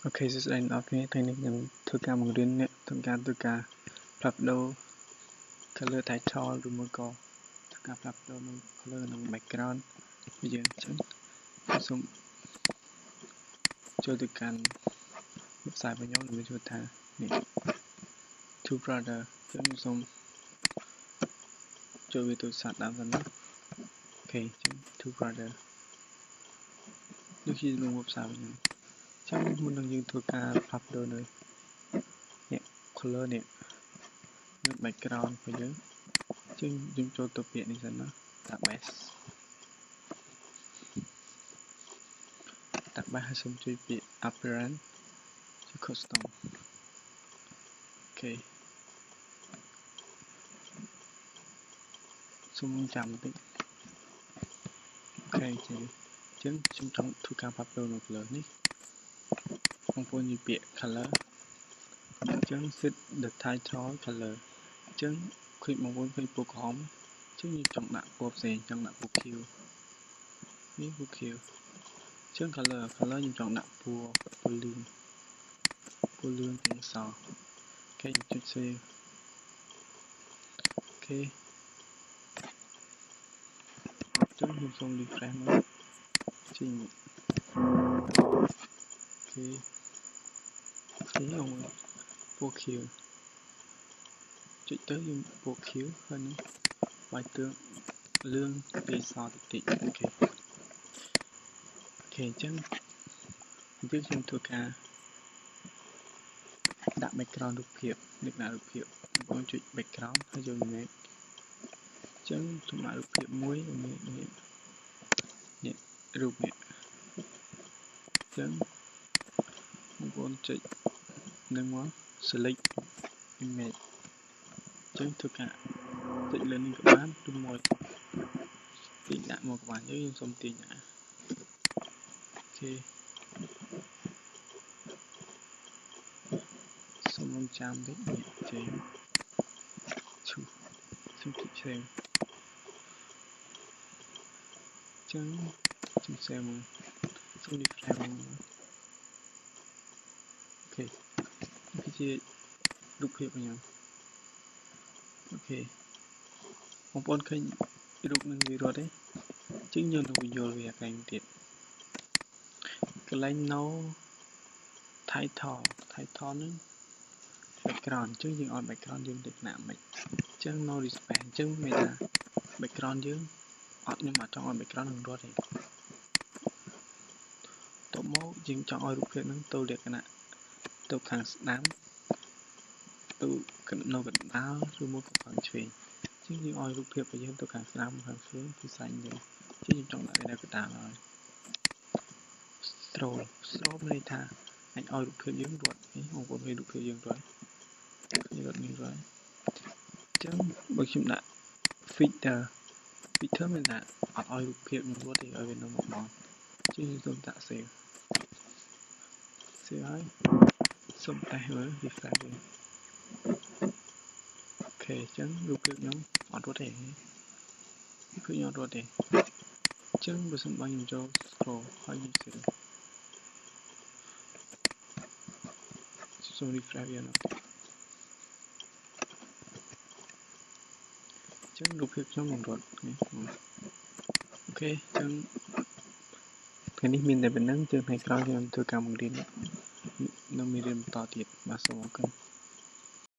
Ok,សួស្តីអ្នកនរគ្នាថ្ងៃនេះខ្ញុំធ្វើការបង្រៀនអ្នកក្នុងការធ្វើការផ្លាស់ប្ដូរ color title ឬមួយក៏ធ្វើការផ្លាស់ប្ដូរនៅ color និង background របស់យើងអញ្ចឹងសូមចូលទៅកាន់ website របស់ខ្ញុំដើម្បីជួយថានេះ Two Brother អញ្ចឹងខ្ញុំសូមចូលវាទូរស័ព្ទដើមសិនណាអូខេអញ្ចឹង Two Brother នេះជាក្នុង website របស់ខ្ញុំចាំមុននឹងយើងធ្វើការផ្លាស់ប្ដូរនៅនេះ color នេះនៅ background របស់យើងចឹងយើងចូលទៅពាក្យនេះសិនណា database ហើយសូមជួយពាក្យ appearance ជា custom អូខេសូមចាំបន្តិចអូខេចឹងខ្ញុំចង់ធ្វើការផ្លាស់ប្ដូរនៅ color នេះបងប្អូននិយាយពាក្យ color អញ្ចឹង set the title color អញ្ចឹងឃើញបងប្អូនឃើញពណ៌ក្រហមអញ្ចឹងយើងចង់ដាក់ពណ៌ផ្សេងចង់ដាក់ពណ៌ខៀវនេះពណ៌ខៀវអញ្ចឹង color ខ្ញុំចង់ដាក់ពណ៌លឿងទាំងសអូខេចុច save អូខេចឹងខ្ញុំសូម refresh មើលចេញអូខេខ្ញុំពណ៌ខៀវចុចទៅយើងពណ៌ខៀវហើយនឹងបាយទឿងលឿងពីសតិចអូខេអញ្ចឹងខ្ញុំធ្វើការដាក់ background រូបភាពលក្ខណៈរូបភាពបងប្អូនចុច background ហើយយក image អញ្ចឹងខ្ញុំដាក់រូបភាពមួយនេះរូបនេះអញ្ចឹងបងប្អូនចុចនឹងមក select image អញ្ចឹងធ្វើការចុចលើនេះក៏បានឬមួយទាញដាក់មកក៏បានយើងសូមទាញដាក់អូខេសូមចាំតិចនេះចេញឈូសូមចុច save អញ្ចឹងខ្ញុំ save មកសូម refresh មកអូខេនេះគឺជារូបភាពរបស់ខ្ញុំអូខេបងប្អូនឃើញរូបនឹងវារត់ទេអញ្ចឹងយើងនឹងបញ្យល់វាកន្លែងទៀតកន្លែង no title ហ្នឹង background អញ្ចឹងយើងឲ្យ background យើងលក្ខណៈមិនអញ្ចឹង no display អញ្ចឹងមានថា background យើងខ្ញុំអត់ចង់ឲ្យ background នឹងរត់ទេតបមកយើងចង់ឲ្យរូបភាពហ្នឹងទៅលក្ខណៈទៅខាងស្ដាំទៅនៅកណ្ដាលឬមួយក៏ខាងឆ្វេងអញ្ចឹងយើងឲ្យរូបភាពរបស់យើងទៅខាងស្ដាំខាងឆ្វេងគឺសាច់យើងអញ្ចឹងខ្ញុំចង់ដាក់វានៅកណ្ដាលហើយ scroll ន័យថាអាចឲ្យរូបភាពយើងរត់បងប្អូនឃើញរូបភាពយើងរត់នេះរត់អញ្ចឹងបើខ្ញុំដាក់ filter មានថាអត់ឲ្យរូបភាពនឹងរត់ទេឲ្យវានៅមកបនអញ្ចឹងខ្ញុំសូមដាក់ save ហើយសូមតេស្តមើល refresh វិញអូខេអញ្ចឹងរូបភាពខ្ញុំអត់រត់ទេគឺខ្ញុំអត់រត់ទេអញ្ចឹងបើសិនបើខ្ញុំចូល scroll ហើយខ្ញុំ save សូម refresh វាអញ្ចឹងរូបភាពខ្ញុំមិនរត់នេះអូខេអញ្ចឹងថ្ងៃនេះមានតែប៉ុណ្្នឹងថ្ងៃក្រោយខ្ញុំធ្វើការបង្រៀននៅមេរៀនបន្តទៀតបាទសូមអរគុណ